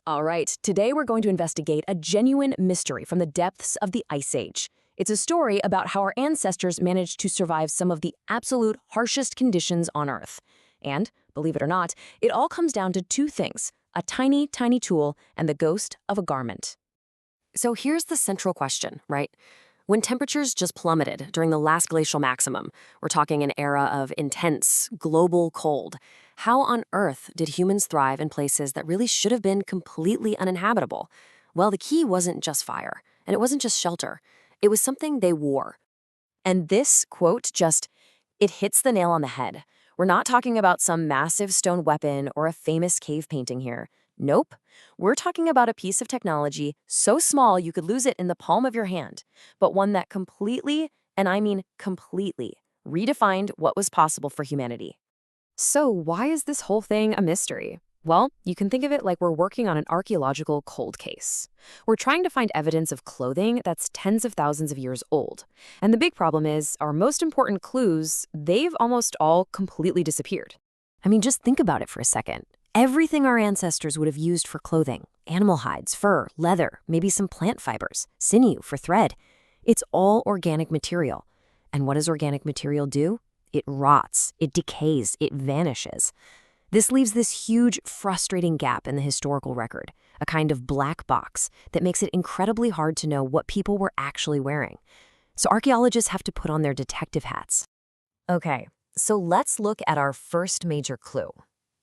All right, today we're going to investigate a genuine mystery from the depths of the Ice Age. It's a story about how our ancestors managed to survive some of the absolute harshest conditions on Earth. And, believe it or not, it all comes down to two things: a tiny, tiny tool and the ghost of a garment. So here's the central question, right? When temperatures just plummeted during the last glacial maximum, we're talking an era of intense, global cold, how on earth did humans thrive in places that really should have been completely uninhabitable? Well, the key wasn't just fire, and it wasn't just shelter. It was something they wore. And this quote it hits the nail on the head. We're not talking about some massive stone weapon or a famous cave painting here. Nope. We're talking about a piece of technology so small you could lose it in the palm of your hand, but one that completely, and I mean completely, redefined what was possible for humanity. So why is this whole thing a mystery? Well, you can think of it like we're working on an archaeological cold case. We're trying to find evidence of clothing that's tens of thousands of years old. And the big problem is, our most important clues, they've almost all completely disappeared. I mean, just think about it for a second. Everything our ancestors would have used for clothing, animal hides, fur, leather, maybe some plant fibers, sinew for thread, it's all organic material. And what does organic material do? It rots, it decays, it vanishes. This leaves this huge, frustrating gap in the historical record, a kind of black box that makes it incredibly hard to know what people were actually wearing. So archaeologists have to put on their detective hats. Okay, so let's look at our first major clue.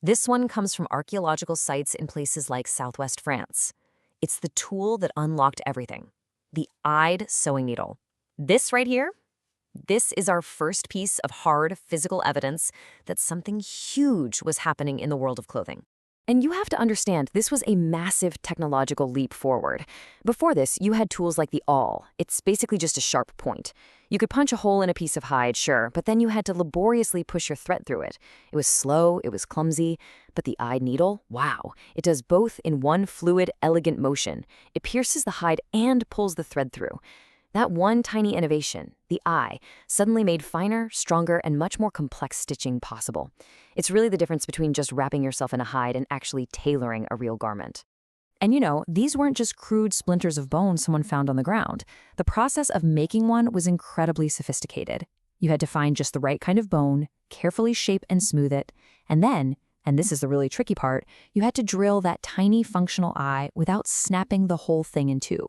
This one comes from archaeological sites in places like southwest France. It's the tool that unlocked everything: the eyed sewing needle. This right here, this is our first piece of hard physical evidence that something huge was happening in the world of clothing. And you have to understand, this was a massive technological leap forward. Before this, you had tools like the awl. It's basically just a sharp point. You could punch a hole in a piece of hide, sure, but then you had to laboriously push your thread through it. It was slow, it was clumsy, but the eyed needle, wow, it does both in one fluid, elegant motion. It pierces the hide and pulls the thread through. That one tiny innovation, the eye, suddenly made finer, stronger, and much more complex stitching possible. It's really the difference between just wrapping yourself in a hide and actually tailoring a real garment. And you know, these weren't just crude splinters of bone someone found on the ground. The process of making one was incredibly sophisticated. You had to find just the right kind of bone, carefully shape and smooth it, and then, and this is the really tricky part, you had to drill that tiny functional eye without snapping the whole thing in two.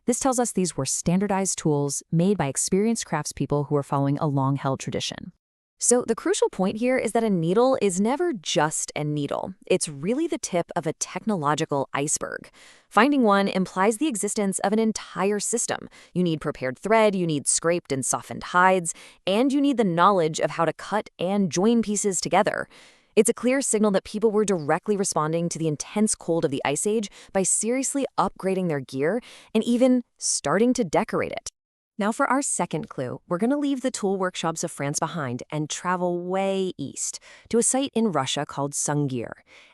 This tells us these were standardized tools made by experienced craftspeople who were following a long-held tradition. So the crucial point here is that a needle is never just a needle. It's really the tip of a technological iceberg. Finding one implies the existence of an entire system. You need prepared thread, you need scraped and softened hides, and you need the knowledge of how to cut and join pieces together. It's a clear signal that people were directly responding to the intense cold of the Ice Age by seriously upgrading their gear and even starting to decorate it. Now for our second clue, we're going to leave the tool workshops of France behind and travel way east to a site in Russia called Sungir.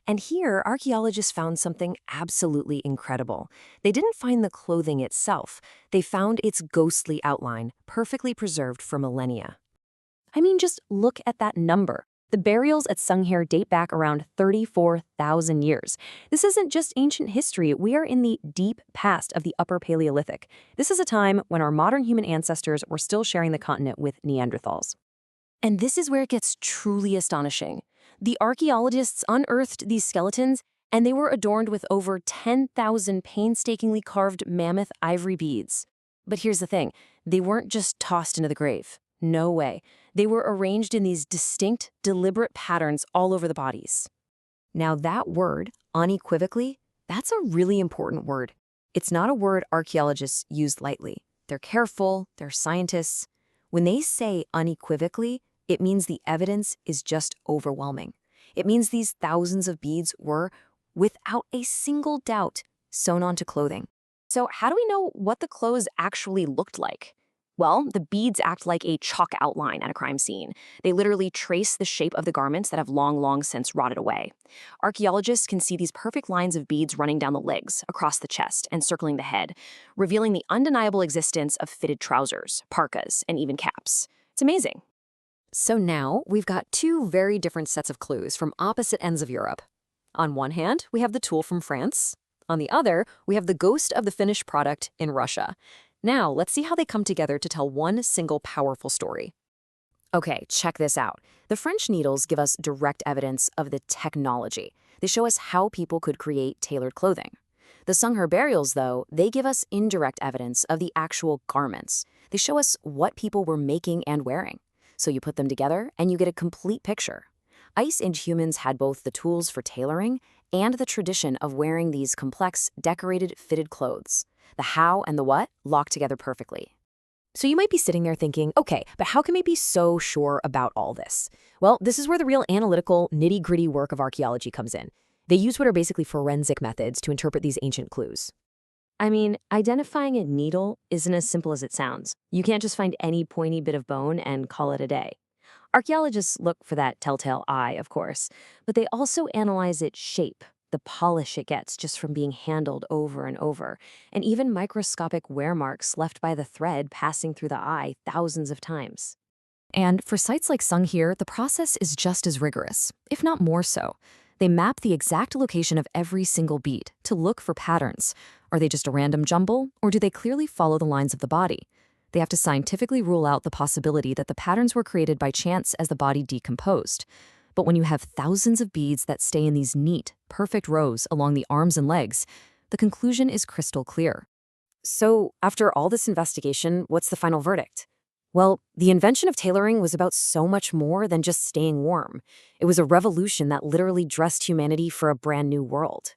And here, archaeologists found something absolutely incredible. They didn't find the clothing itself. They found its ghostly outline, perfectly preserved for millennia. I mean, just look at that number. The burials at Sungir date back around 34,000 years. This isn't just ancient history. We are in the deep past of the Upper Paleolithic. This is a time when our modern human ancestors were still sharing the continent with Neanderthals. And this is where it gets truly astonishing. The archaeologists unearthed these skeletons, and they were adorned with over 10,000 painstakingly carved mammoth ivory beads. But here's the thing, they weren't just tossed into the grave. No way. They were arranged in these distinct, deliberate patterns all over the bodies. Now that word, unequivocally, that's a really important word. It's not a word archaeologists use lightly. They're careful, they're scientists. When they say unequivocally, it means the evidence is just overwhelming. It means these thousands of beads were, without a single doubt, sewn onto clothing. So how do we know what the clothes actually looked like? Well, the beads act like a chalk outline at a crime scene. They literally trace the shape of the garments that have long since rotted away. Archaeologists can see these perfect lines of beads running down the legs, across the chest, and circling the head, revealing the undeniable existence of fitted trousers, parkas, and even caps. It's amazing. So now we've got two very different sets of clues from opposite ends of Europe. On one hand, we have the tool from France, On the other, we have the ghost of the finished product in Russia. Now, let's see how they come together to tell one single powerful story. Okay, check this out. The French needles give us direct evidence of the technology. They show us how people could create tailored clothing. The Sungher burials, though, they give us indirect evidence of the actual garments. They show us what people were making and wearing. So you put them together and you get a complete picture. Ice Age humans had both the tools for tailoring and the tradition of wearing these complex, decorated, fitted clothes. The how and the what lock together perfectly. So you might be sitting there thinking, okay, but how can we be so sure about all this? Well, this is where the real analytical, nitty-gritty work of archaeology comes in. They use what are basically forensic methods to interpret these ancient clues. I mean, identifying a needle isn't as simple as it sounds. You can't just find any pointy bit of bone and call it a day. Archaeologists look for that telltale eye, of course, but they also analyze its shape, the polish it gets just from being handled over and over, and even microscopic wear marks left by the thread passing through the eye thousands of times. And for sites like Sungher, the process is just as rigorous, if not more so. They map the exact location of every single bead to look for patterns. Are they just a random jumble, or do they clearly follow the lines of the body? They have to scientifically rule out the possibility that the patterns were created by chance as the body decomposed. But when you have thousands of beads that stay in these neat, perfect rows along the arms and legs, the conclusion is crystal clear. So, after all this investigation, what's the final verdict? Well, the invention of tailoring was about so much more than just staying warm. It was a revolution that literally dressed humanity for a brand new world.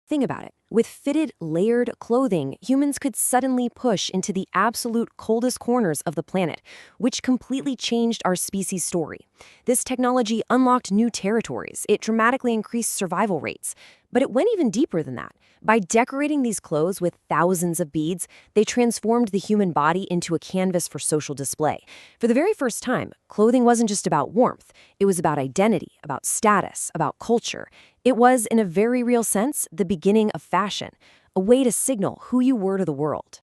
Think about it. With fitted, layered clothing, humans could suddenly push into the absolute coldest corners of the planet, which completely changed our species' story. This technology unlocked new territories. It dramatically increased survival rates. But it went even deeper than that. By decorating these clothes with thousands of beads, they transformed the human body into a canvas for social display. For the very first time, clothing wasn't just about warmth. It was about identity, about status, about culture. It was, in a very real sense, the beginning of fashion, a way to signal who you were to the world.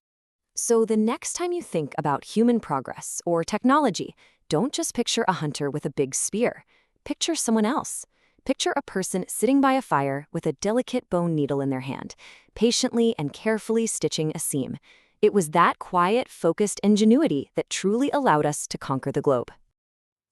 So the next time you think about human progress or technology, don't just picture a hunter with a big spear. Picture someone else. Picture a person sitting by a fire with a delicate bone needle in their hand, patiently and carefully stitching a seam. It was that quiet, focused ingenuity that truly allowed us to conquer the globe.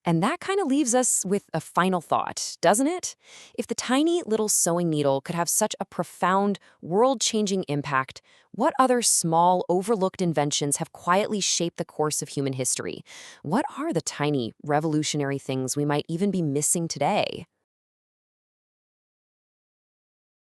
And that kind of leaves us with a final thought, doesn't it? If the tiny little sewing needle could have such a profound, world-changing impact, what other small, overlooked inventions have quietly shaped the course of human history? What are the tiny, revolutionary things we might even be missing today?